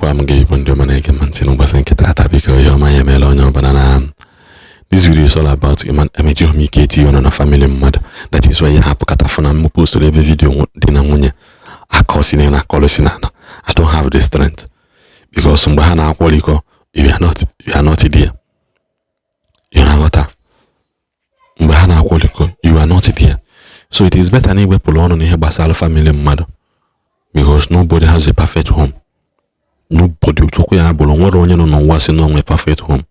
I'm gay when the man again mantin wasn't get at because you're my melon banana. This video is all about a man on a family mother. That is why you have Katafona post to every video dinamunya. I don't have the strength. Because Sumbahana Qualico, you are not there. You are not Mbahana Qualico, you are not there. So it is better anyway Polon on a basal family mother. Because nobody has a perfect home. Nobody will talk about what's in a perfect home.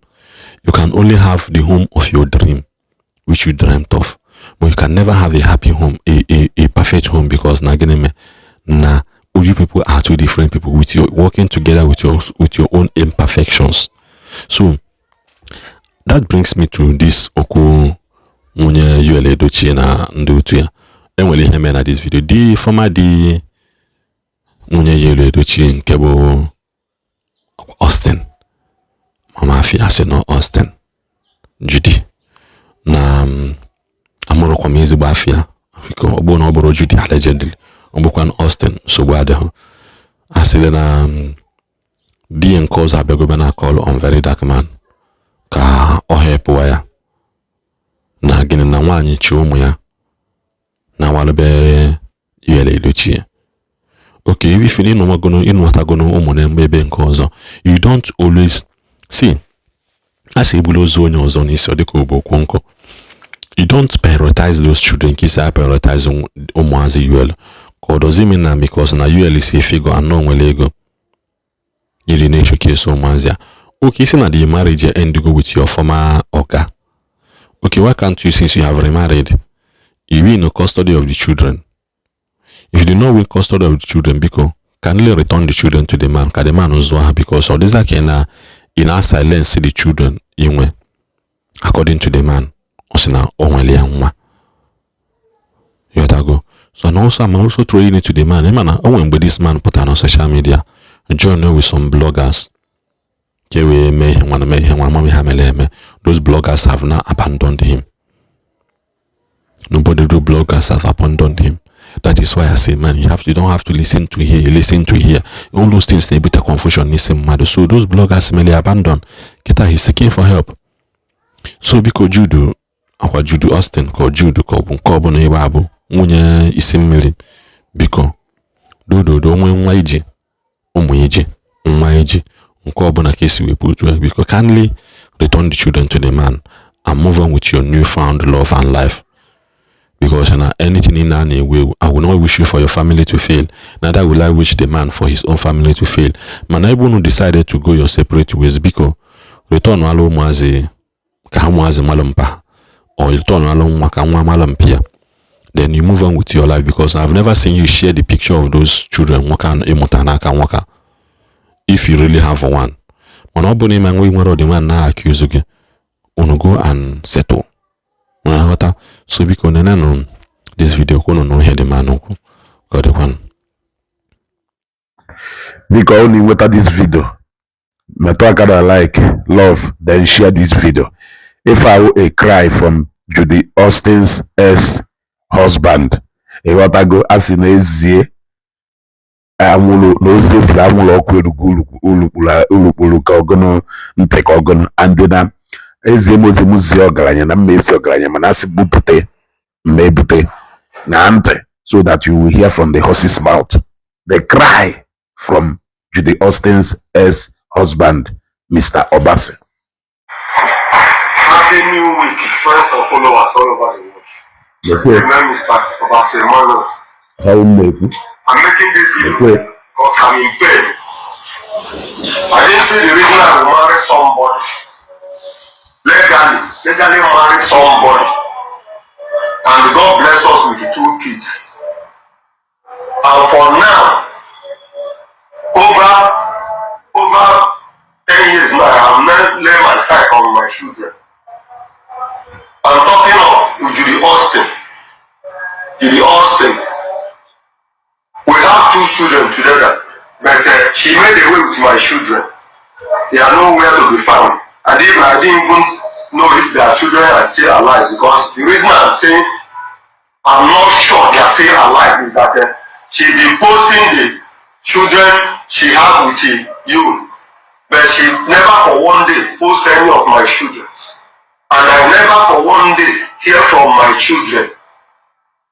You can only have the home of your dream, which you dreamt of. But you can never have a happy home, a perfect home, because you people are two different people with your working together with your own imperfections. So that brings me to this okwu munye yuele dochie na ndutu ya. Enwele heme na this video. The former di munye yuele dochie nkebo Austin. Mama fiase no Austin. Judy. Na amoro kwa miezi bafia. Fiko obo na oboro Judy allegedly. Obo kwa Austin so gwade ho. Asile na di nkoza abego na call on very dark man. Ka ohepu ya. Na gini na wanyi chi umu ya. Na walebe yele iluchie. Okay, if you know umu na mbebe nkozo, you don't always see. As a bulo zone or zone is konko. You don't prioritize those children. Kisa prioritize umwazi UL. Ko does it mean na because na UL is a figure and no ego. You nature case umwazi. Okay, so na the marriage end go with your former oga. Okay, why can't you, since you have remarried, you be in the custody of the children? If you do not win custody of the children, because can you return the children to the man? Can the man uzwa because of this like in our silence the children inwe according to the man osina onwele anwa. You have to go. So and also I'm also throwing it to the man. Man, when this man put on social media, join with some bloggers. Those bloggers have now abandoned him. Nobody do bloggers have abandoned him. That is why I say, man, you don't have to listen to here, you listen to here. All those things they bit a confusion, listen mad. So those bloggers merely abandoned. Keta he's seeking for help. So because Judy Austin called Judy Kobo no Ibabu, Munya isimili because do mwaiji umwaiji Kobo na case we put because kindly return the children to the man and move on with your newfound love and life. Because anything in any way, I will not wish you for your family to fail. Neither will I wish the man for his own family to fail. Man, I who decided to go your separate ways because return walo mwazi kahamwazi malumpa or return walo mwakamwa malumpia. Then you move on with your life because I've never seen you share the picture of those children waka emotanaka waka. If you really have one. Monoboni man we want the man na accuse you. Go and settle. So because no this video kono no hear the man got the one. Because only with this video, my talk like love, then share this video. If I were a cry from Judy Austin's ex-husband, if what I go as in a amulo no says la amulo kwenu ulugono nteka ogono and then ezemozi ogaranya na mmesi ogaranya manasi bupute mebute na ante so that you will hear from the horse's mouth the cry from Judy Austin's ex-husband, Mr. Obasi. Happy New Week, friends and followers all over the world. Yes, my name is Mr. Obasi. How I'm making this video because I'm in pain. I didn't see the reason I will marry somebody. Legally marry somebody. And God bless us with the 2 kids. And for now, over 10 years now, I have not laid my sight on my children. I'm talking of Judy Austin. Judy Austin. We have 2 children together, but she made away with my children. They are nowhere to be found. I didn't even know if their children are still alive because the reason I'm saying I'm not sure they are still alive is that she be posting the children she had with you, but she never for one day post any of my children. And I never for one day hear from my children.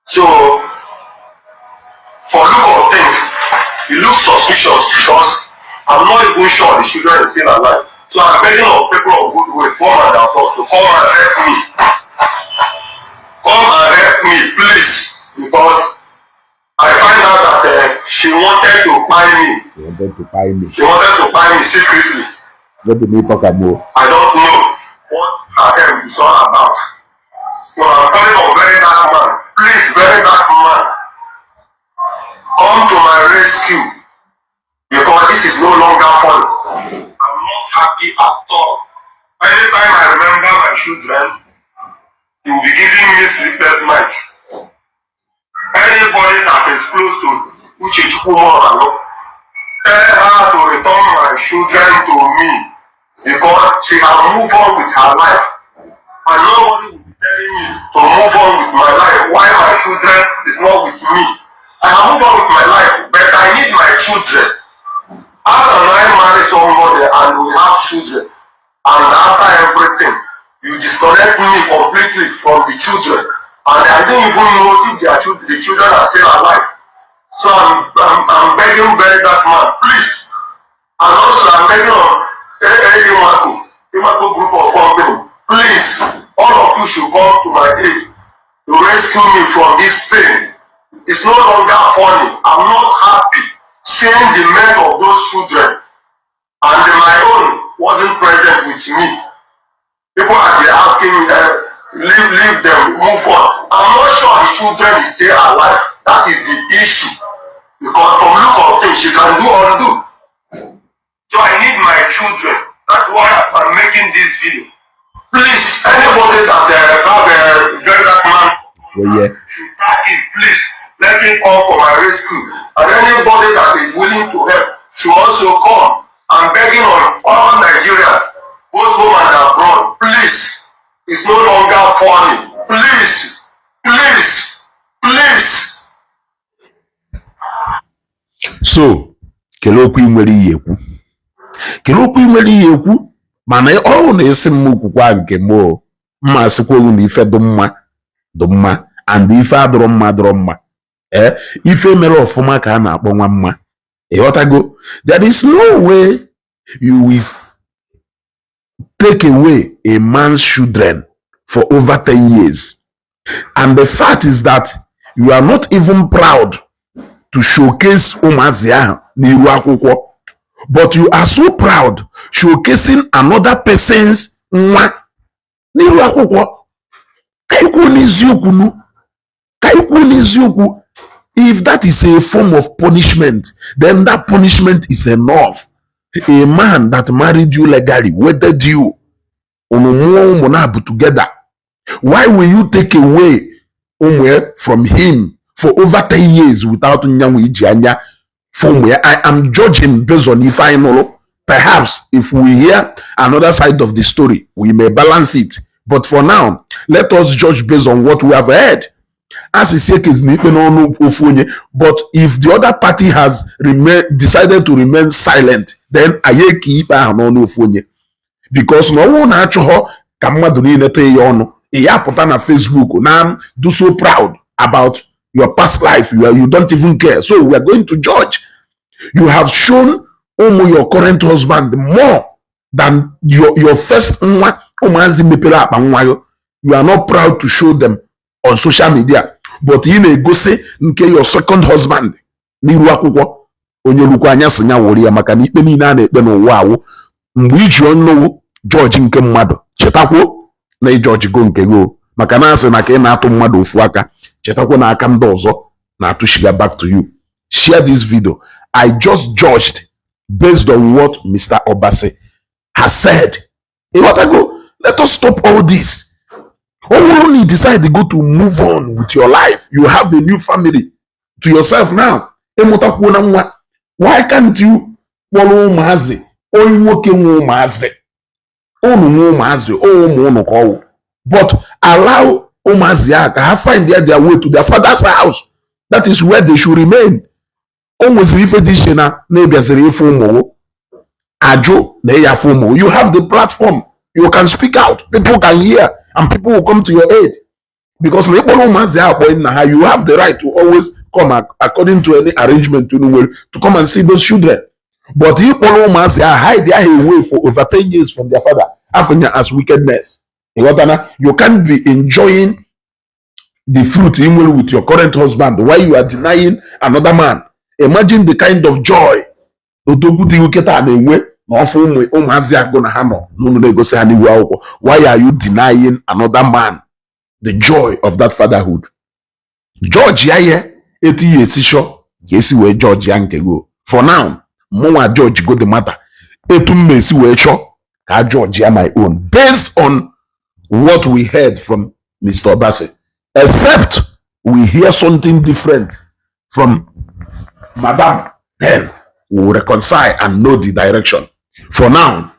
So, for look of things, it looks suspicious because I'm not even sure the children are still alive. So I'm begging of people of goodwill, come and talk to come and help me. Come and help me, please, because I find out that she wanted to buy me. She wanted to buy me secretly. What do we talk about? I don't know what her help is all about. So I'm calling on very dark man. Please, very dark man, come to my rescue because this is no longer fun. I'm not happy at all. Anytime I remember my children, they will be giving me sleepless nights. Anybody that is close to Uche Chukwumoralo, tell her to return my children to me because she has moved on with her life. And nobody will be telling me to move on with my life. Why my children is not with me? I have moved on with my life, but I need my children. How can I marry somebody and we have children? And after everything, you disconnect me completely from the children. And I didn't even know if the children are still alive. So I'm begging very dark man, please. And also I'm begging on Imako group of company, please, all of you should come to my aid to rescue me from this pain. It's no longer funny. I'm not happy seeing the men of those children and my own wasn't present with me. People are there asking me, leave them, move on. I'm not sure the children is still alive. That is the issue. Because from look of things, she can do undo. So I need my children. That's why I'm making this video. Please, anybody that have a very dark man should tag him, please. Let him come for my rescue. And anybody that is willing to help should also come. I'm begging on all Nigerians, both home and abroad, please. It's no longer funny. Please, please, please. So, kelokwu nwere ihe ekwu. Kelokwu nwere ihe ekwu, mana ọ na-esi m okwukwa nke m mma sịkwa na ife dị mma and ife adọrọ mma. Ife mere ọfụma ka a na-akpọ nwa mma. Ịghọtago? There is no way you will take away a man's children for over 10 years. And the fact is that you are not even proud to showcase ụmụazị ahụ n'iru akwụkwọ, but you are so proud showcasing another person's nwa n'iru akwụkwọ. Ka ikwu n'eziokwu, if that is a form of punishment, then that punishment is enough. A man that married you legally, wedded you, together, why will you take away from him for over 10 years without Nya? From where I am judging based on if I know, perhaps if we hear another side of the story, we may balance it. But for now, let us judge based on what we have heard. As is but if the other party has decided to remain silent, then I keep because no one actually can na Facebook now do so proud about your past life. You don't even care. So we are going to judge. You have shown your current husband more than your first. You are not proud to show them on social media, but in a go say nke your second husband n'iru akwụkwọ onye lukwa anya sonya wori ya maka na ikpe niile a na-ekpe n'ụwa awụ mgbe iji ọnụ George nke mmadụ chetakwo na George go nke go maka na asị na ka ị na-atụ mmadụ ofu aka chetakwo na aka ndị ọzọ na-atụshiga back to you. Share this video. I just judged based on what Mr. Obase has said. Let us stop all this. Only decide to go to move on with your life. You have a new family to yourself now. Why can't you follow Mazi? But allow Omaziaka find their way to their father's house. That is where they should remain. almost if edition maybe as a reform ajo na form. You have the platform, you can speak out, people can hear, and people will come to your aid. Because you have the right to always come according to any arrangement to come and see those children. But if hide their away for over 10 years from their father, as wickedness. You can't be enjoying the fruit with your current husband while you are denying another man. Imagine the kind of joy. Why are you denying another man the joy of that fatherhood? George yaye 80 years sure yes we George yanke go. For now, more George go the matter. Etum mesi we sure ka George ya my own based on what we heard from Mr. Obasi. Except we hear something different from Madam, then we will reconcile and know the direction. For now,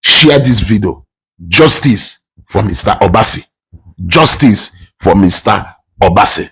share this video. Justice for Mr. Obasi. Justice for Mr. Obasi.